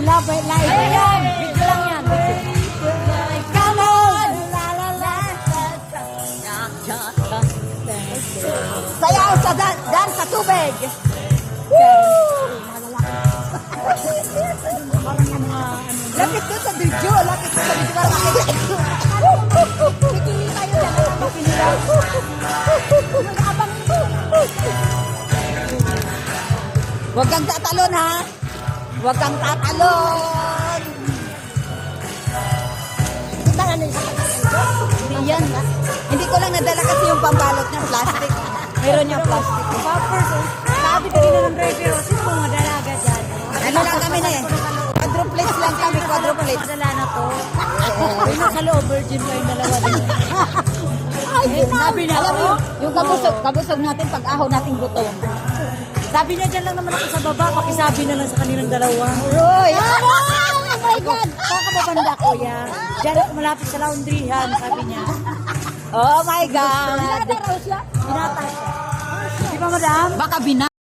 Live yan. Video lang yan. Come on! La la la. Sayaw sa dan sa tubig. Lapit ko sa video. Lapit ko sa video. Bikini tayo dyan. Bikini lang. Huwag kang tatalon, ha? Huwag kang tatalon. Kita nga na hindi yan. Hindi ko lang nadala kasi yung pambalot niya plastic. Mayroon niya plastic. Poppers, sabi ko din ng driver, sis mo madalaga dyan. Ano lang kami na eh. Quadruplets lang kami, quadruplets. Madala na to. Yung nasa loob, virgin pa yung dalawa din. Ay, Sabi niya, alam mo, yung kabusog natin, pag-aho nating gutom. Sabi niya dyan lang naman ako sa baba, pakisabi na lang sa kanilang dalawa. Roy! Oh my God! Kakababanda ko yan. Diyan ako malapit sa laundryhan, sabi niya. Oh my God! Binata siya. Di ba, madam? Baka